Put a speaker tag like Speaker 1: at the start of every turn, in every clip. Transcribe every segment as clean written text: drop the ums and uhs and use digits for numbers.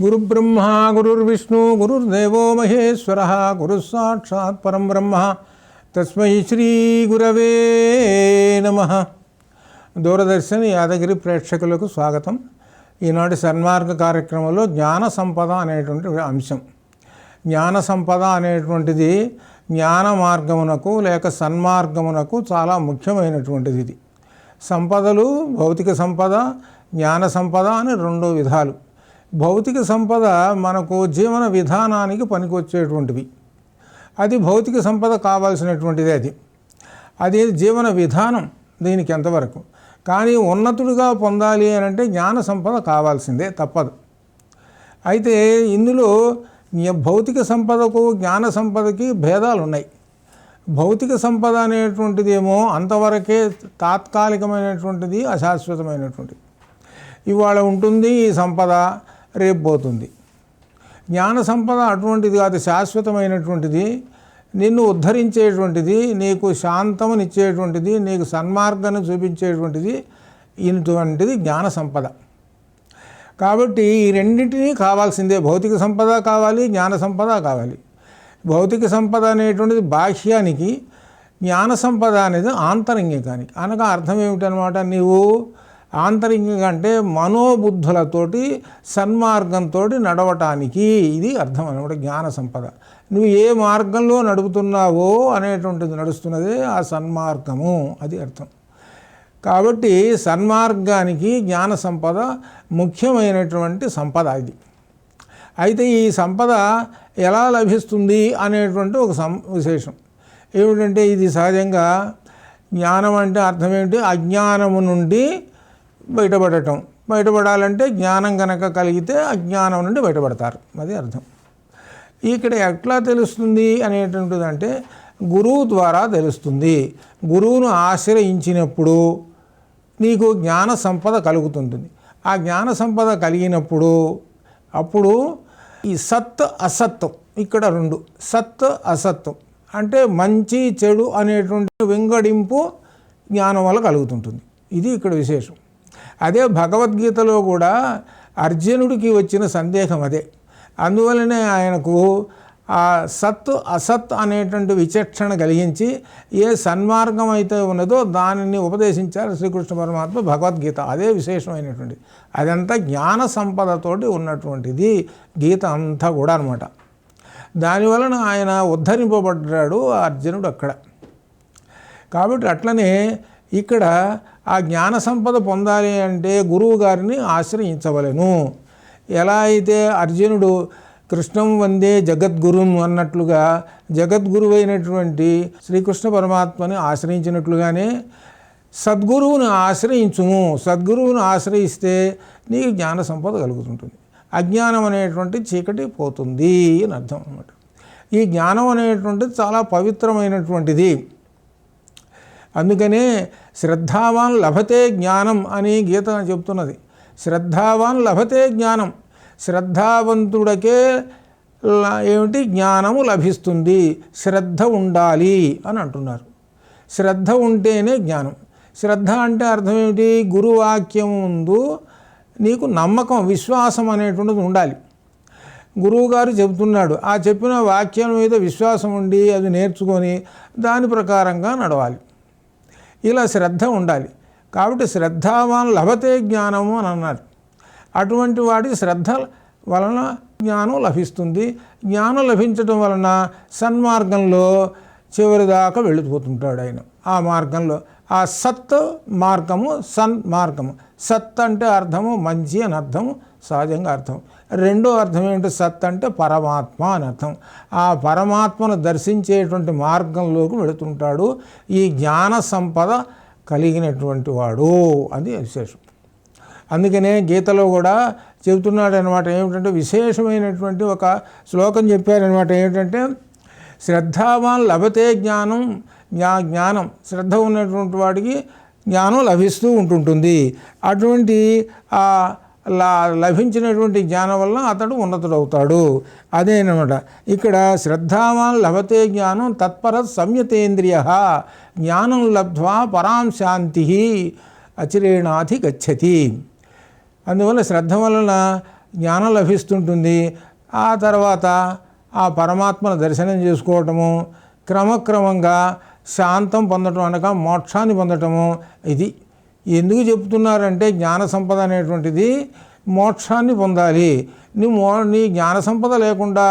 Speaker 1: గురుబ్రహ్మ గురుర్విష్ణు గురుర్దేవో మహేశ్వర గురు సాక్షాత్ పరం బ్రహ్మ తస్మై శ్రీ గురవే నమః. దూరదర్శన్ యాదగిరి ప్రేక్షకులకు స్వాగతం. ఈనాటి సన్మార్గ కార్యక్రమంలో జ్ఞాన సంపద అనేటువంటి అంశం. జ్ఞాన సంపద అనేటువంటిది జ్ఞాన మార్గమునకు లేక సన్మార్గమునకు చాలా ముఖ్యమైనటువంటిది. ఇది సంపదలు భౌతిక సంపద, జ్ఞాన సంపద అని రెండు విధాలు. భౌతిక సంపద మనకు జీవన విధానానికి పనికొచ్చేటువంటివి. అది భౌతిక సంపద కావాల్సినటువంటిది. అది జీవన విధానం దీనికి ఎంతవరకు. కానీ ఉన్నతుడిగా పొందాలి అని అంటే జ్ఞాన సంపద కావాల్సిందే, తప్పదు. అయితే ఇందులో భౌతిక సంపదకు జ్ఞాన సంపదకి భేదాలు ఉన్నాయి. భౌతిక సంపద అనేటువంటిది ఏమో అంతవరకే తాత్కాలికమైనటువంటిది, అశాశ్వతమైనటువంటిది. ఇవాళ ఉంటుంది ఈ సంపద, రేపు పోతుంది. జ్ఞాన సంపద అటువంటిది కాదు, శాశ్వతమైనటువంటిది, నిన్ను ఉద్ధరించేటువంటిది, నీకు శాంతమునిచ్చేటువంటిది, నీకు సన్మార్గాన్ని చూపించేటువంటిది. ఇటువంటిది జ్ఞాన సంపద. కాబట్టి ఈ రెండింటినీ కావాల్సిందే. భౌతిక సంపద కావాలి, జ్ఞాన సంపద కావాలి. భౌతిక సంపద అనేటువంటిది బాహ్యానికి, జ్ఞాన సంపద అనేది ఆంతరంగికానికి. అనగా అర్థం ఏమిటనమాట, నీవు ఆంతరింగిక అంటే మనోబుద్ధులతోటి సన్మార్గంతో నడవటానికి ఇది అర్థం అనమాట జ్ఞాన సంపద. నువ్వు ఏ మార్గంలో నడుపుతున్నావో అనేటువంటిది నడుస్తున్నదే ఆ సన్మార్గము, అది అర్థం. కాబట్టి సన్మార్గానికి జ్ఞాన సంపద ముఖ్యమైనటువంటి సంపద ఇది. అయితే ఈ సంపద ఎలా లభిస్తుంది అనేటువంటి ఒక విశేషం ఏమిటంటే, ఇది సహజంగా జ్ఞానం అంటే అర్థం ఏమిటి, అజ్ఞానము నుండి బయటపడటం. బయటపడాలంటే జ్ఞానం కనుక కలిగితే అజ్ఞానం నుండి బయటపడతారు, అది అర్థం. ఇక్కడ ఎట్లా తెలుస్తుంది అనేటువంటిది అంటే గురువు ద్వారా తెలుస్తుంది. గురువును ఆశ్రయించినప్పుడు నీకు జ్ఞాన సంపద కలుగుతుంటుంది. ఆ జ్ఞాన సంపద కలిగినప్పుడు అప్పుడు ఈ సత్ అసత్, ఇక్కడ రెండు, సత్ అసత్ అంటే మంచి చెడు అనేటువంటి వెంగడింపు జ్ఞానం వల్ల కలుగుతుంటుంది. ఇది ఇక్కడ విశేషం. అదే భగవద్గీతలో కూడా అర్జునుడికి వచ్చిన సందేహం అదే. అందువలనే ఆయనకు ఆ సత్ అసత్ అనేటువంటి విచక్షణ కలిగించి ఏ సన్మార్గం అయితే ఉన్నదో దానిని ఉపదేశించారు శ్రీకృష్ణ పరమాత్మ భగవద్గీత. అదే విశేషమైనటువంటిది. అదంతా జ్ఞాన సంపదతోటి ఉన్నటువంటిది గీత అంతా కూడా అనమాట. దానివలన ఆయన ఉద్ధరింపబడ్డాడు అర్జునుడు అక్కడ. కాబట్టి అట్లనే ఇక్కడ ఆ జ్ఞాన సంపద పొందాలి అంటే గురువు గారిని ఆశ్రయించవలెను. ఎలా అయితే అర్జునుడు కృష్ణం వందే జగద్గురుం అన్నట్లుగా జగద్గురువైనటువంటి శ్రీకృష్ణ పరమాత్మని ఆశ్రయించినట్లుగానే సద్గురువుని ఆశ్రయించుము. సద్గురువుని ఆశ్రయిస్తే నీకు జ్ఞాన సంపద కలుగుతుంటుంది. అజ్ఞానం అనేటువంటి చీకటి పోతుంది అని అర్థం అన్నమాట. ఈ జ్ఞానం అనేటువంటిది చాలా పవిత్రమైనటువంటిది. అందుకనే శ్రద్ధావాన్ లభతే జ్ఞానం అని గీత చెప్తున్నది. శ్రద్ధావాన్ లభతే జ్ఞానం, శ్రద్ధావంతుడికే ఏమిటి జ్ఞానము లభిస్తుంది. శ్రద్ధ ఉండాలి అని అంటున్నారు. శ్రద్ధ ఉంటేనే జ్ఞానం. శ్రద్ధ అంటే అర్థం ఏమిటి, గురువాక్యం ముందు నీకు నమ్మకం, విశ్వాసం అనేటువంటిది ఉండాలి. గురువుగారు చెబుతున్నాడు, ఆ చెప్పిన వాక్యం మీద విశ్వాసం ఉండి అది నేర్చుకొని దాని ప్రకారంగా నడవాలి. ఇలా శ్రద్ధ ఉండాలి. కాబట్టి శ్రద్ధావాన్ లభతే జ్ఞానము అని అన్నారు. అటువంటి వాడికి శ్రద్ధ వలన జ్ఞానం లభిస్తుంది. జ్ఞానం లభించడం వలన సన్మార్గంలో చివరిదాకా వెళ్ళిపోతుంటాడు ఆయన. ఆ మార్గంలో ఆ సత్ మార్గము, సన్మార్గము. సత్ అంటే అర్థము మంచి అని అర్థము, సహజంగా అర్థం. రెండో అర్థం ఏంటి, సత్ అంటే పరమాత్మ అని అర్థం. ఆ పరమాత్మను దర్శించేటువంటి మార్గంలోకి వెళుతుంటాడు ఈ జ్ఞాన సంపద కలిగినటువంటి వాడు, అది విశేషం. అందుకనే గీతలో కూడా చెబుతున్నాడు అనమాట. ఏమిటంటే విశేషమైనటువంటి ఒక శ్లోకం చెప్పారనమాట. ఏమిటంటే శ్రద్ధావాన్ లభతే జ్ఞానం, జ్ఞానం శ్రద్ధ ఉన్నటువంటి వాడికి జ్ఞానం లభిస్తూ ఉంటుంటుంది. అటువంటి లభించినటువంటి జ్ఞానం వల్ల అతడు ఉన్నతుడవుతాడు. అదేనమాట ఇక్కడ శ్రద్ధావాన్ లభతే జ్ఞానం తత్పర సంయతేంద్రియ జ్ఞానం లబ్ధ్వా పరాం శాంతి అచిరేణాధి గచ్చతి. అందువల్ల శ్రద్ధ వలన జ్ఞానం లభిస్తుంటుంది. ఆ తర్వాత ఆ పరమాత్మను దర్శనం చేసుకోవటము, క్రమక్రమంగా శాంతం పొందటం అనగా మోక్షాన్ని పొందటము. ఇది ఎందుకు చెప్తున్నారంటే జ్ఞాన సంపద అనేటువంటిది మోక్షాన్ని పొందాలి. నీ జ్ఞాన సంపద లేకుండా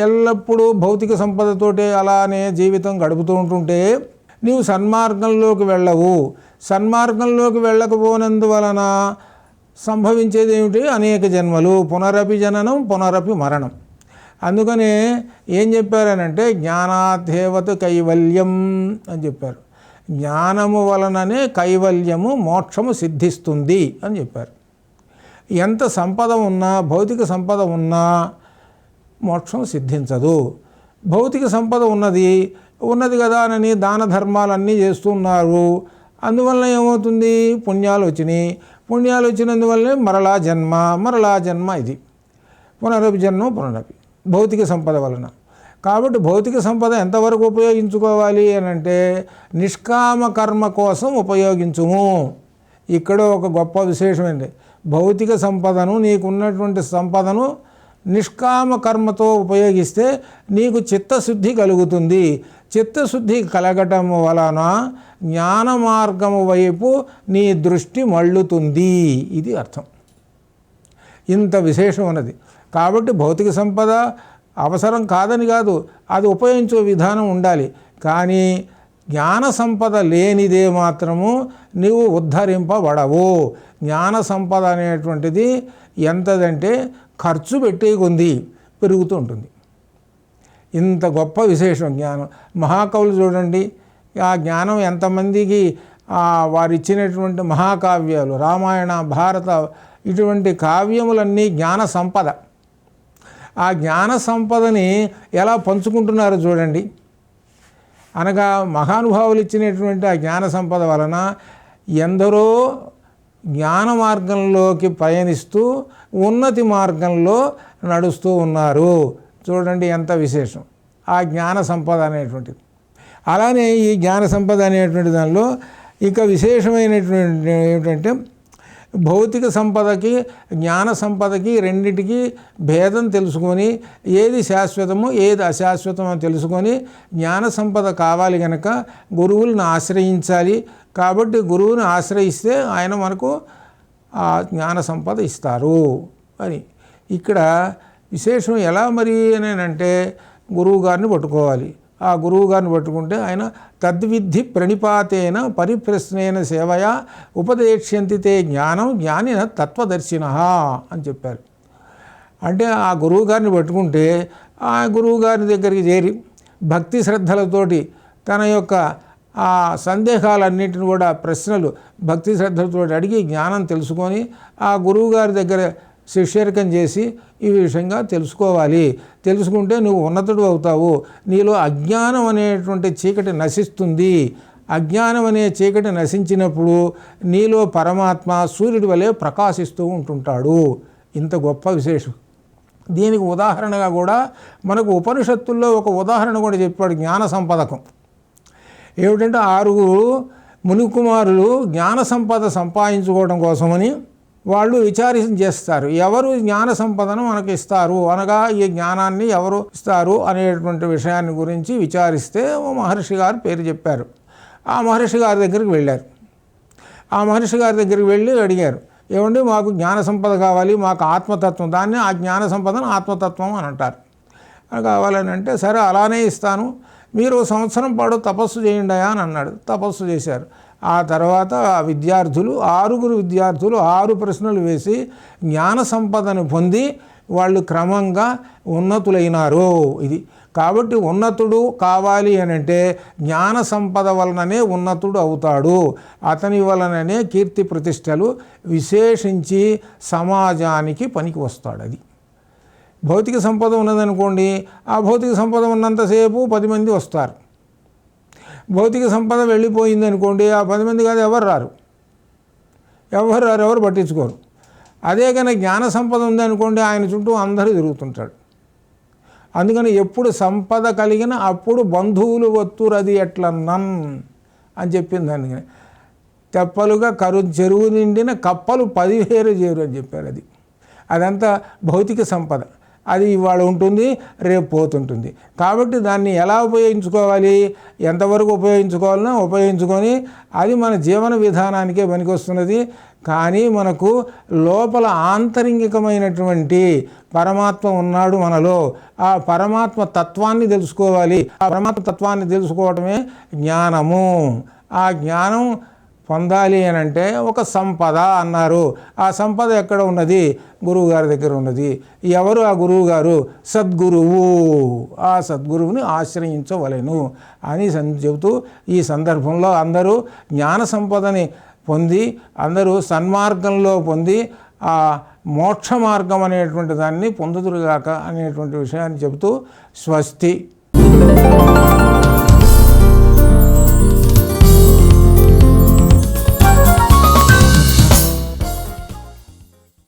Speaker 1: ఎల్లప్పుడూ భౌతిక సంపదతోటే అలానే జీవితం గడుపుతూ ఉంటుంటే నీవు సన్మార్గంలోకి వెళ్ళవు. సన్మార్గంలోకి వెళ్ళకపోనందువలన సంభవించేది ఏమిటి? అనేక జన్మలు, పునరపి జననం, పునరపి మరణం. అందుకనే ఏం చెప్పారనంటే జ్ఞానాధేవత కైవల్యం అని చెప్పారు. జ్ఞానము వలననే కైవల్యము, మోక్షము సిద్ధిస్తుంది అని చెప్పారు. ఎంత సంపద ఉన్నా, భౌతిక సంపద ఉన్నా మోక్షం సిద్ధించదు. భౌతిక సంపద ఉన్నది కదా అని దాన ధర్మాలన్నీ చేస్తున్నారు. అందువలన ఏమవుతుంది? పుణ్యాలు వచ్చినందువల్లనే మరలా జన్మ ఇది పునరపి జన్మ పునరపి భౌతిక సంపద వలన. కాబట్టి భౌతిక సంపద ఎంతవరకు ఉపయోగించుకోవాలి అని అంటే నిష్కామ కర్మ కోసం ఉపయోగించుము. ఇక్కడ ఒక గొప్ప విశేషమండి. భౌతిక సంపదను, నీకున్నటువంటి సంపదను నిష్కామ కర్మతో ఉపయోగిస్తే నీకు చిత్తశుద్ధి కలుగుతుంది. చిత్తశుద్ధి కలగటం వలన జ్ఞాన మార్గము వైపు నీ దృష్టి మళ్ళుతుంది. ఇది అర్థం. ఇంత విశేషం ఉన్నది. కాబట్టి భౌతిక సంపద అవసరం కాదని కాదు, అది ఉపయోగించే విధానం ఉండాలి. కానీ జ్ఞాన సంపద లేనిదే మాత్రము నీవు ఉద్ధరింపబడవు. జ్ఞాన సంపద అనేటువంటిది ఎంతదంటే ఖర్చు పెట్టే కొంది పెరుగుతూ ఉంటుంది. ఇంత గొప్ప విశేషం జ్ఞానం. మహాకవులు చూడండి, ఆ జ్ఞానం ఎంతమందికి వారిచ్చినటువంటి మహాకావ్యాలు, రామాయణ, భారత, ఇటువంటి కావ్యములన్నీ జ్ఞాన సంపద. ఆ జ్ఞాన సంపదని ఎలా పంచుకుంటున్నారో చూడండి. అనగా మహానుభావులు ఇచ్చినటువంటి ఆ జ్ఞాన సంపద వలన ఎందరో జ్ఞాన మార్గంలోకి పయనిస్తూ ఉన్నతి మార్గంలో నడుస్తూ ఉన్నారు. చూడండి ఎంత విశేషం ఆ జ్ఞాన సంపద అనేటువంటిది. అలానే ఈ జ్ఞాన సంపద అనేటువంటి దానిలో ఇక విశేషమైనటువంటి ఏమిటంటే భౌతిక సంపదకి జ్ఞాన సంపదకి రెండింటికి భేదం తెలుసుకొని ఏది శాశ్వతమో ఏది అశాశ్వతమో తెలుసుకొని జ్ఞాన సంపద కావాలి కనుక గురువులను ఆశ్రయించాలి. కాబట్టి గురువుని ఆశ్రయిస్తే ఆయన మనకు ఆ జ్ఞాన సంపద ఇస్తారు అని. ఇక్కడ విశేషం ఎలా మరి అని అంటే గురువు గారిని పట్టుకోవాలి. ఆ గురువు గారిని పట్టుకుంటే ఆయన తద్విద్ధి ప్రణిపాతేన పరిప్రశ్నేన సేవయా ఉపదేక్ష్యంతి తే జ్ఞానం జ్ఞానిన తత్వదర్శిన అని చెప్పారు. అంటే ఆ గురువు గారిని పట్టుకుంటే ఆ గురువు గారి దగ్గరికి చేరి భక్తి శ్రద్ధలతోటి తన యొక్క ఆ సందేహాలన్నింటిని కూడా ప్రశ్నలు భక్తి శ్రద్ధలతో అడిగి జ్ఞానం తెలుసుకొని ఆ గురువు గారి దగ్గర శిష్యరికం చేసి ఈ విషయంగా తెలుసుకోవాలి. తెలుసుకుంటే నువ్వు ఉన్నతుడు అవుతావు. నీలో అజ్ఞానం అనేటువంటి చీకటి నశిస్తుంది. అజ్ఞానం అనే చీకటి నశించినప్పుడు నీలో పరమాత్మ సూర్యుడి వలె ప్రకాశిస్తూ ఉంటుంటాడు. ఇంత గొప్ప విశేషం. దీనికి ఉదాహరణగా కూడా మనకు ఉపనిషత్తుల్లో ఒక ఉదాహరణ కూడా చెప్పాడు జ్ఞాన సంపదకం. ఏమిటంటే 6 మునికుమారులు జ్ఞాన సంపద సంపాదించుకోవడం కోసమని వాళ్ళు విచారణ చేస్తారు. ఎవరు జ్ఞాన సంపదను మనకు ఇస్తారు, అనగా ఈ జ్ఞానాన్ని ఎవరు ఇస్తారు అనేటువంటి విషయాన్ని గురించి విచారిస్తే మహర్షి గారు పేరు చెప్పారు. ఆ మహర్షి గారి దగ్గరికి వెళ్ళారు. ఆ మహర్షి గారి దగ్గరికి వెళ్ళి అడిగారు, ఏమండి మాకు జ్ఞాన సంపద కావాలి, మాకు ఆత్మతత్వం, దాన్ని ఆ జ్ఞాన సంపదను ఆత్మతత్వం అని అంటారు. కావాలని అంటే సరే అలానే ఇస్తాను, మీరు సంవత్సరం పాటు తపస్సు చేయండి అని అన్నాడు. తపస్సు చేశారు. ఆ తర్వాత విద్యార్థులు 6 విద్యార్థులు 6 ప్రశ్నలు వేసి జ్ఞాన సంపదను పొంది వాళ్ళు క్రమంగా ఉన్నతులైనారు. ఇది కాబట్టి ఉన్నతుడు కావాలి అని అంటే జ్ఞాన సంపద వలననే ఉన్నతుడు అవుతాడు. అతని వలననే కీర్తి ప్రతిష్టలు విశేషించి సమాజానికి పనికి వస్తాడు. అది భౌతిక సంపద ఉన్నదనుకోండి, ఆ భౌతిక సంపద ఉన్నంతసేపు 10 మంది వస్తారు. భౌతిక సంపద వెళ్ళిపోయింది అనుకోండి, ఆ 10 మంది కాదు ఎవరు రారు, ఎవరు పట్టించుకోరు. అదే కానీ జ్ఞాన సంపద ఉందనుకోండి, ఆయన చుట్టూ అందరూ తిరుగుతుంటాడు. అందుకని ఎప్పుడు సంపద కలిగిన అప్పుడు బంధువులు వత్తురది ఎట్లన్నన్ అని చెప్పింది. అందుకని తెప్పలుగా చెరువు నిండిన కప్పలు 10 చేరు అని చెప్పారు. అది అదంతా భౌతిక సంపద. అది ఇవాళ ఉంటుంది, రేపు పోతుంటుంది. కాబట్టి దాన్ని ఎలా ఉపయోగించుకోవాలి, ఎంతవరకు ఉపయోగించుకోవాలనో ఉపయోగించుకొని అది మన జీవన విధానానికే పనికొస్తున్నది. కానీ మనకు లోపల ఆంతరింగికమైనటువంటి పరమాత్మ ఉన్నాడు మనలో. ఆ పరమాత్మ తత్వాన్ని తెలుసుకోవాలి. ఆ పరమాత్మ తత్వాన్ని తెలుసుకోవటమే జ్ఞానము. ఆ జ్ఞానం పొందాలి అని అంటే ఒక సంపద అన్నారు. ఆ సంపద ఎక్కడ ఉన్నది? గురువుగారి దగ్గర ఉన్నది. ఎవరు ఆ గురువుగారు? సద్గురువు. ఆ సద్గురువుని ఆశ్రయించవలెను అని చెబుతూ ఈ సందర్భంలో అందరూ జ్ఞాన సంపదని పొంది, అందరూ సన్మార్గంలో పొంది ఆ మోక్ష మార్గం అనేటువంటి దాన్ని పొందుదురుగాక అనేటువంటి విషయాన్ని చెబుతూ స్వస్తి.